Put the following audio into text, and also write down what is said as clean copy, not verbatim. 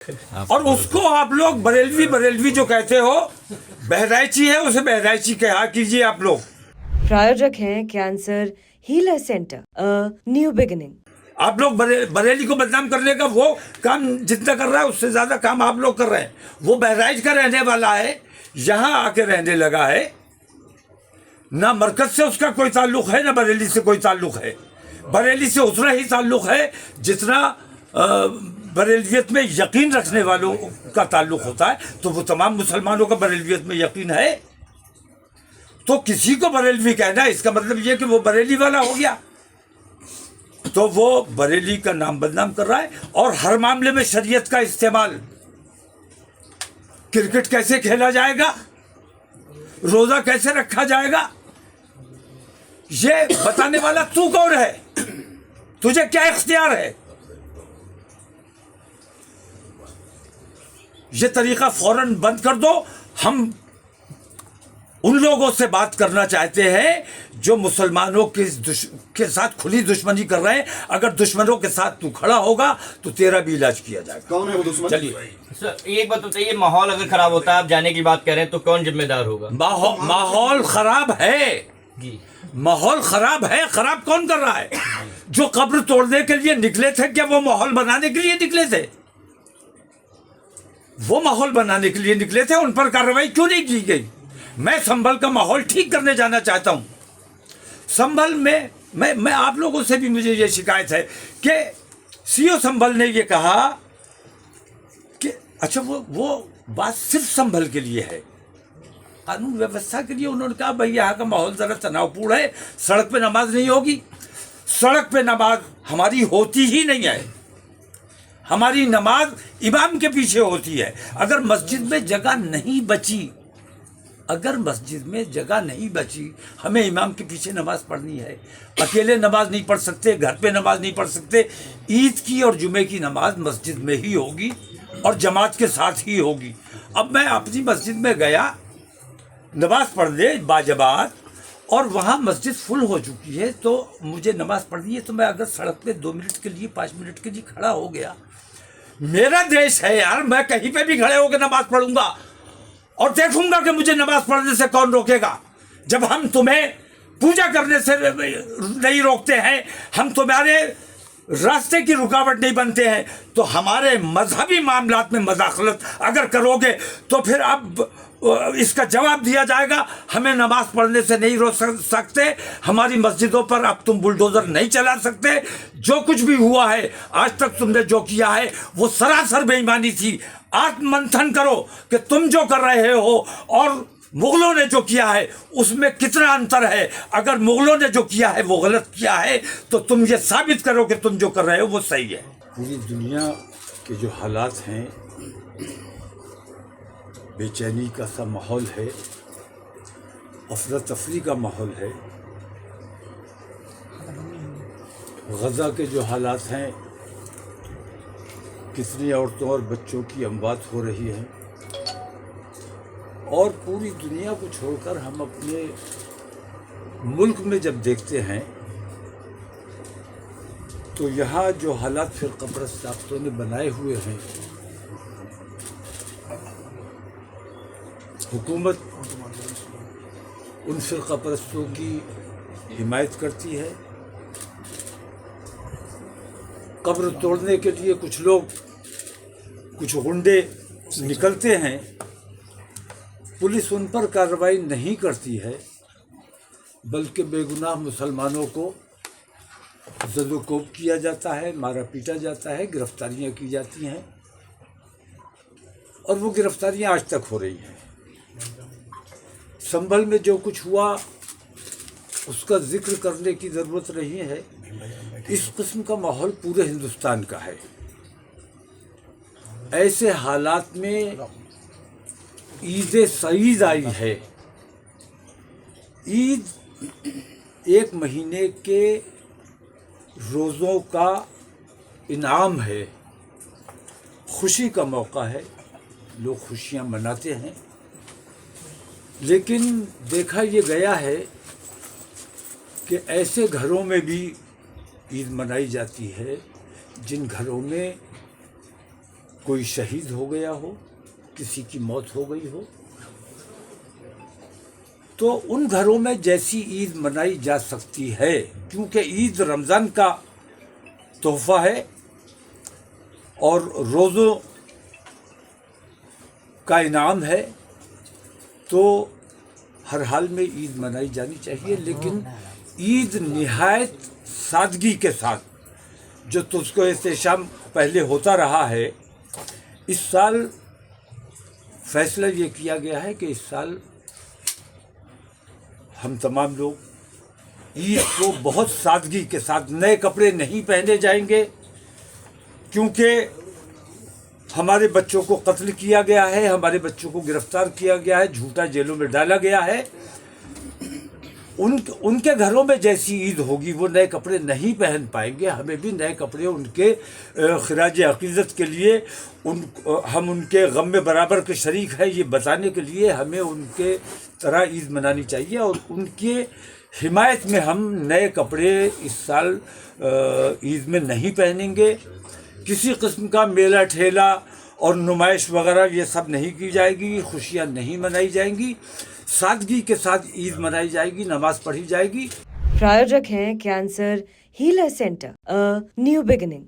और उसको आप लोग बरेलवी बरेलवी जो कहते हो, बहराइची है, उसे बहराइची कहा कीजिए आप लोग। प्रायोजक हैं cancer healer centre, a new beginning. आप लोग बरेली को बदनाम करने का वो काम जितना कर रहा है उससे ज्यादा काम आप लोग कर रहे हैं। वो बहराइच का रहने वाला है, यहां आके रहने लगा है, ना मरकज से उसका कोई ताल्लुक है ना बरेली से कोई ताल्लुक है। बरेली से उतना ही ताल्लुक है जितना बरेलियत में यकीन रखने वालों का ताल्लुक होता है। तो वो तमाम मुसलमानों का बरेलियत में यकीन है, तो किसी को बरेलवी कहना इसका मतलब ये कि वो बरेली वाला हो गया। तो वो बरेली का नाम बदनाम कर रहा है और हर मामले में शरीयत का इस्तेमाल। क्रिकेट कैसे खेला जाएगा, रोजा कैसे रखा जाएगा, ये बताने वाला तू कौन है? तुझे क्या इख्तियार है? ये तरीका फौरन बंद कर दो। हम उन लोगों से बात करना चाहते हैं जो मुसलमानों के साथ खुली दुश्मनी कर रहे हैं। अगर दुश्मनों के साथ तू खड़ा होगा तो तेरा भी इलाज किया जाएगा। कौन है वो दुश्मन? चलिए सर एक बात बताइए, माहौल अगर खराब होता है, आप जाने की बात कर रहे हैं, तो कौन जिम्मेदार होगा? माहौल खराब है जी, माहौल खराब है। खराब कौन कर रहा है? जो कब्र तोड़ने के लिए निकले थे, क्या वो माहौल बनाने के लिए निकले थे? वो माहौल बनाने के लिए निकले थे, उन पर कार्रवाई क्यों नहीं की गई? मैं संभल का माहौल ठीक करने जाना चाहता हूं। संभल में मैं आप लोगों से भी मुझे ये शिकायत है कि सीओ संभल ने ये कहा कि अच्छा वो बात सिर्फ संभल के लिए है, कानून व्यवस्था के लिए उन्होंने कहा भाई यहाँ का माहौल जरा तनावपूर्ण है, सड़क पे नमाज नहीं होगी। सड़क पे नमाज हमारी होती ही नहीं है। हमारी नमाज इमाम के पीछे होती है। अगर मस्जिद में जगह नहीं बची, हमें इमाम के पीछे नमाज पढ़नी है। अकेले नमाज नहीं पढ़ सकते, घर पे नमाज नहीं पढ़ सकते। ईद की और जुमे की नमाज मस्जिद में ही होगी और जमात के साथ ही होगी। अब मैं अपनी मस्जिद में गया नमाज पढ़ने बाजमात, और वहाँ मस्जिद फुल हो चुकी है, तो मुझे नमाज पढ़नी है। तो मैं अगर सड़क पे 2 मिनट के लिए 5 मिनट के लिए खड़ा हो गया, मेरा देश है यार, मैं कहीं पे भी खड़े होकर नमाज पढ़ूंगा और देखूंगा कि मुझे नमाज पढ़ने से कौन रोकेगा। जब हम तुम्हें पूजा करने से नहीं रोकते हैं, हम तुम्हारे रास्ते की रुकावट नहीं बनते हैं, तो हमारे मजहबी मामलात में मदाखलत अगर करोगे तो फिर अब इसका जवाब दिया जाएगा। हमें नमाज पढ़ने से नहीं रोक सकते, हमारी मस्जिदों पर अब तुम बुलडोजर नहीं चला सकते। जो कुछ भी हुआ है आज तक तुमने जो किया है वो सरासर बेईमानी थी। आत्ममंथन करो कि तुम जो कर रहे हो और मुगलों ने जो किया है उसमें कितना अंतर है। अगर मुगलों ने जो किया है वो गलत किया है, तो तुम ये साबित करो कि तुम जो कर रहे हो वो सही है। पूरी दुनिया के जो हालात हैं, बेचैनी का सा माहौल है, अफरा तफरी का माहौल है। गज़ा के जो हालात हैं, कितनी औरतों और बच्चों की अमवात हो रही है, और पूरी दुनिया को छोड़कर हम अपने मुल्क में जब देखते हैं तो यहाँ जो हालात फ़िरक़ा परस्त ताकतों ने बनाए हुए हैं, हुकूमत उन फ़िरक़ा परस्तों की हिमायत करती है। कब्र तोड़ने के लिए कुछ लोग, कुछ गुंडे निकलते हैं, पुलिस उन पर कार्रवाई नहीं करती है, बल्कि बेगुनाह मुसलमानों को ज़द-ओ-कोब किया जाता है, मारा पीटा जाता है, गिरफ्तारियां की जाती हैं, और वो गिरफ्तारियां आज तक हो रही हैं। संभल में जो कुछ हुआ उसका जिक्र करने की ज़रूरत नहीं है। इस किस्म का माहौल पूरे हिंदुस्तान का है। ऐसे हालात में ईद सईद आई है। ईद 1 महीने के रोज़ों का इनाम है, खुशी का मौका है, लोग खुशियाँ मनाते हैं। लेकिन देखा ये गया है कि ऐसे घरों में भी ईद मनाई जाती है जिन घरों में कोई शहीद हो गया हो, किसी की मौत हो गई हो, तो उन घरों में जैसी ईद मनाई जा सकती है, क्योंकि ईद रमज़ान का तोहफा है और रोज़ों का इनाम है, तो हर हाल में ईद मनाई जानी चाहिए। लेकिन ईद निहायत सादगी के साथ, जो तुझको एहतशाम पहले होता रहा है, इस साल फैसला ये किया गया है कि इस साल हम तमाम लोग ईद को बहुत सादगी के साथ, नए कपड़े नहीं पहने जाएंगे, क्योंकि हमारे बच्चों को कत्ल किया गया है, हमारे बच्चों को गिरफ्तार किया गया है, झूठा जेलों में डाला गया है। उनके घरों में जैसी ईद होगी वो नए कपड़े नहीं पहन पाएंगे। हमें भी नए कपड़े उनके खिराज अक़ीदत के लिए, हम उनके गम में बराबर के शरीक हैं, ये बताने के लिए हमें उनके तरह ईद मनानी चाहिए। और उनके हिमायत में हम नए कपड़े इस साल ईद में नहीं पहनेंगे। किसी किस्म का मेला ठेला और नुमाइश वगैरह ये सब नहीं की जाएगी, खुशियाँ नहीं मनाई जाएंगी, सादगी के साथ ईद मनाई जाएगी, नमाज पढ़ी जाएगी। प्रायोजक हैं cancer healer centre, a new beginning.